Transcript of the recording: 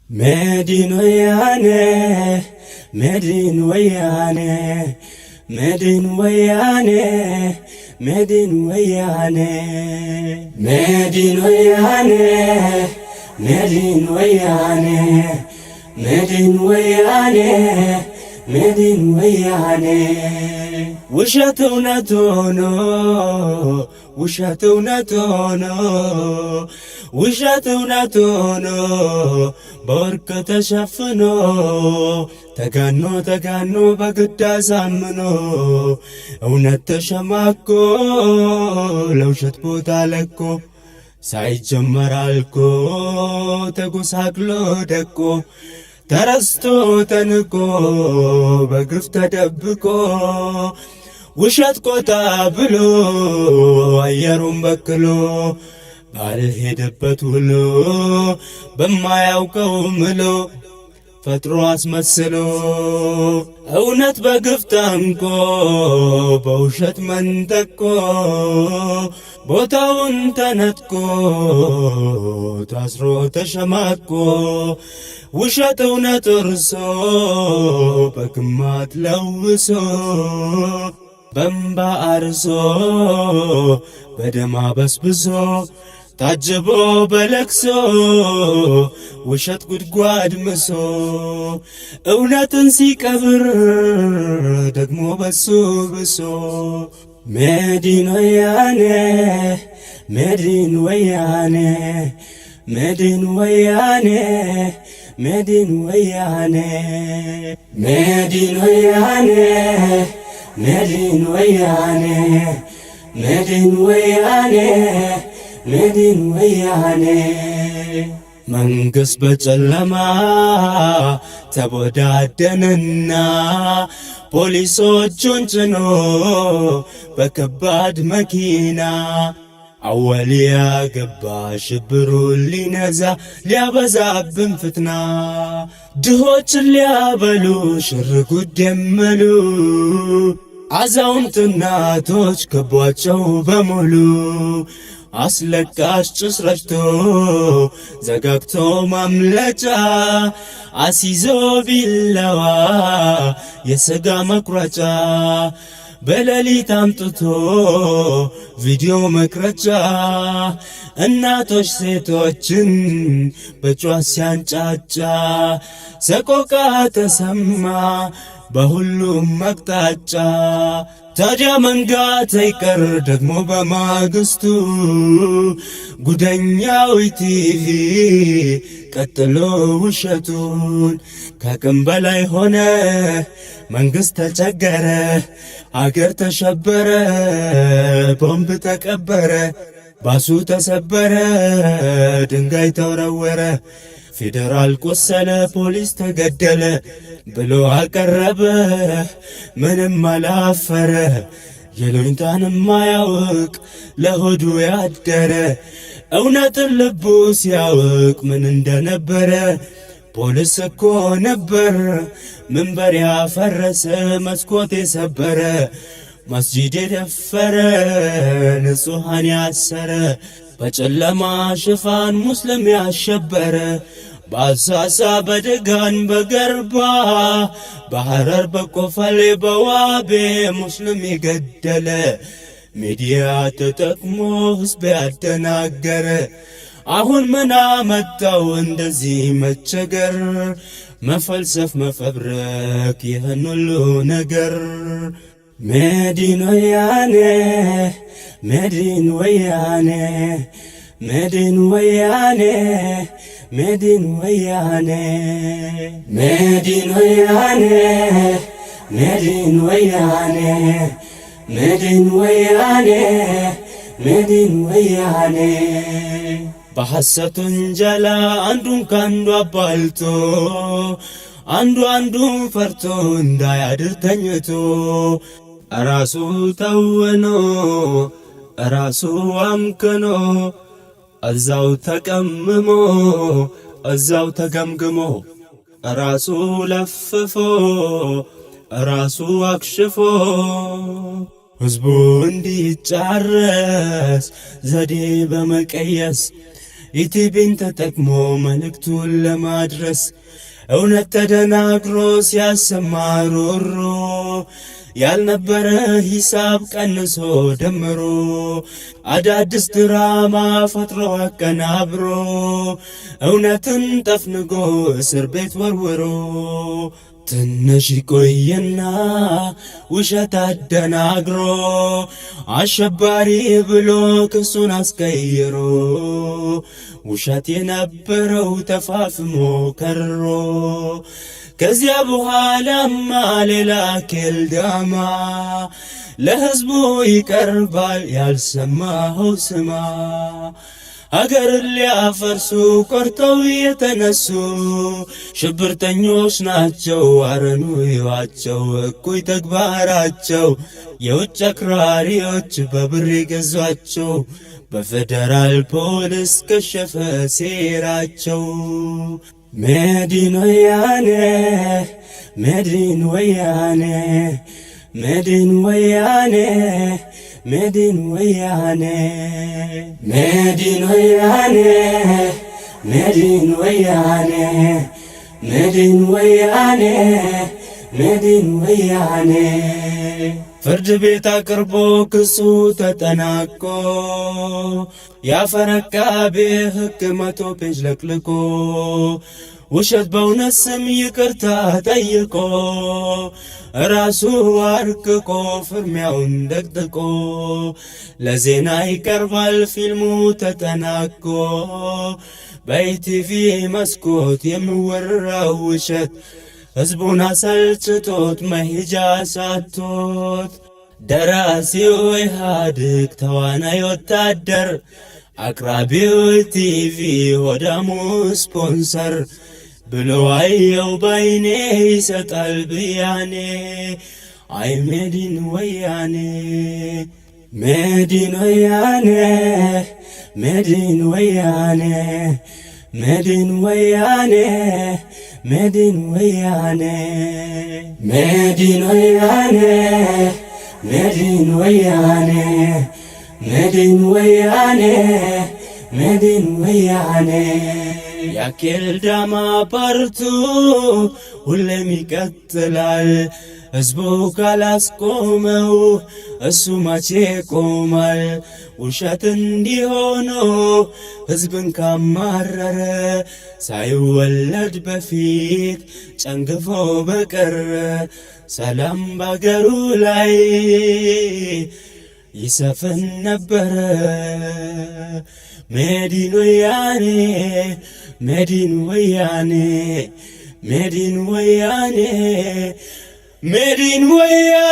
مدين ويانه مدين ويانه مدين ويانه مدين ويانه مدين ويانه مدين ويانه مدين ويانه مدين ويانه وشاتونا تونو وشاتونا تونو وشاتونا تونو بورك تشفنو تغانو بقدا سامنو اونت تشماكو لو شت بوتا لكو ሳይጀመራልኮ ተጎሳቅሎ ደቆ ተረስቶ ተንቆ በግፍ ተደብቆ ውሸት ቆጣ ብሎ አየሩን በክሎ ባልሄደበት ውሎ በማያውቀው ምሎ ፈጥሮ አስመስሎ እውነት በግፍ ታንቆ በውሸት መንጠቆ ቦታውን ተነጥቆ ታስሮ ተሸማቆ ውሸት እውነት እርሶ በግማት ለውሶ በእንባ አርሶ በደም አበስብሶ ታጅቦ በለቅሶ ውሸት ጉድጓድ ምሶ እውነትን ሲቀብር ደግሞ በሱ ብሶ መዲን ወያኔ መዲን ወያኔ መዲን ወያኔ መዲን ወያኔ መዲን ወያኔ መዲን ወያኔ መዲን ወያኔ መዲን ወያኔ መንግሥት በጨለማ ተቦዳደንና ፖሊሶቹን ጭኖ በከባድ መኪና አወሊያ ገባ ሽብሩን ሊነዛ ሊያበዛብን ፍትና ድሆችን ሊያበሉ ሽር ጉድ የመሉ አዛውንት እናቶች ከቧቸው በሙሉ አስለቃሽ ጭስ ረጭቶ ዘጋግቶ ማምለጫ አሲዞ ቢላዋ የሥጋ መቁረጫ በሌሊት አምጥቶ ቪዲዮ መቅረጫ እናቶች ሴቶችን በጯት ሲያንጫጫ ሰቆቃ ተሰማ በሁሉም መቅጣጫ ታዲያ መንጋት አይቀር ደግሞ በማግስቱ ጉደኛው ቲቪ ቀጥሎ ውሸቱን ከቅም በላይ ሆነ መንግሥት ተቸገረ አገር ተሸበረ ቦምብ ተቀበረ ባሱ ተሰበረ ድንጋይ ተወረወረ ፌደራል ቆሰለ ፖሊስ ተገደለ ብሎ አቀረበ ምንም አላፈረ የሉኝታን ማያውቅ ለሆዱ ያደረ እውነትን ልቡ ሲያውቅ ምን እንደነበረ ፖሊስ እኮ ነበር መንበር ያፈረሰ መስኮት የሰበረ መስጂድ የደፈረ ንጹሃን ያሰረ በጨለማ ሽፋን ሙስሊም ያሸበረ በአሳሳ በደጋን በገርባ በሐረር በቆፈሌ በዋቤ ሙስሊም የገደለ ሚዲያ ተጠቅሞ ሕዝብ ያደናገረ አሁን ምን አመጣው እንደዚህ መቸገር መፈልሰፍ መፈብረክ ይህን ሁሉ ነገር መዲን ወያኔ መዲን ወያኔ መዲን ወያኔ መዲን ወያኔ መዲን ወያኔ መዲን ወያኔ መዲን ወያኔ መዲን ወያኔ በሐሰት ወንጀላ አንዱን ካንዱ አባልቶ አንዱን ፈርቶ እንዳያድር ተኝቶ ራሱ ተውኖ ራሱ አምክኖ እዛው ተቀምሞ እዛው ተገምግሞ ራሱ ለፍፎ ራሱ አክሽፎ ሕዝቡ እንዲጫረስ ዘዴ በመቀየስ ኢቲቪን ተጠቅሞ መልእክቱን ለማድረስ እውነት ተደናግሮ ሲያሰማ ሮሮ ያልነበረ ሂሳብ ቀንሶ ደምሮ አዳዲስ ድራማ ፈጥሮ አቀናብሮ እውነትን ጠፍንጎ እስር ቤት ወርውሮ ትንሽ ቆየና ውሸት አደናግሮ አሸባሪ ብሎ ክሱን አስቀይሮ ውሸት የነበረው ተፋፍሞ ከርሮ ከዚያ በኋላማ ሌላ ኬልዳማ ለሕዝቡ ይቀርባል ያልሰማኸው ስማ አገር ሊያፈርሱ ቆርጠው የተነሱ ሽብርተኞች ናቸው አረኑ ይዋቸው እኩይ ተግባራቸው የውጭ አክራሪዎች በብር ገዟቸው በፌደራል ፖሊስ ከሸፈ ሴራቸው ሜዲን ወያኔ ሜዲን ወያኔ ሜዲን ወያኔ ሜዲን ወያኔ ሜዲን ወያኔ ሜዲን ወያኔ ሜዲን ወያኔ ሜዲን ወያኔ ፍርድ ቤት አቅርቦ ክሱ ተጠናቆ ያፈረቃቤ ሕግ 100 ፔጅ ለቅልቆ ውሸት በእውነት ስም ይቅርታ ጠይቆ ራሱ አርቅቆ ፍርሚያውን ደቅድቆ ለዜና ይቀርባል ፊልሙ ተጠናቆ በኢቲቪ መስኮት የሚወራው ውሸት ሕዝቡን አሰልችቶት መሄጃ ሳቶት ደራሲው ኢህአዴግ ተዋናይ ወታደር አቅራቢው ቲቪ ሆዳሙ ስፖንሰር ብሎ አየው ባይኔ ይሰጣል ብያኔ አይ ሜዲን ወያኔ ሜዲን ወያኔ ሜዲን ወያኔ ሜዲን ወያኔ ሜዲን ወያኔ ሜዲን ወያኔ ሜዲን ወያኔ ሜዲን ወያኔ ሜዲን ወያኔ ያኬልዳማ ፓርቱ ሁሌም ይቀጥላል ሕዝቡ ካላስቆመው እሱ መቼ ቆማል ውሸት እንዲሆኖ ሕዝብን ካማረረ ሳይወለድ በፊት ጨንግፎ በቀረ ሰላም ባገሩ ላይ ይሰፍን ነበረ ሜዲን ወያኔ ሜዲን ወያኔ ሜዲን ወያኔ ሜዲን ወያኔ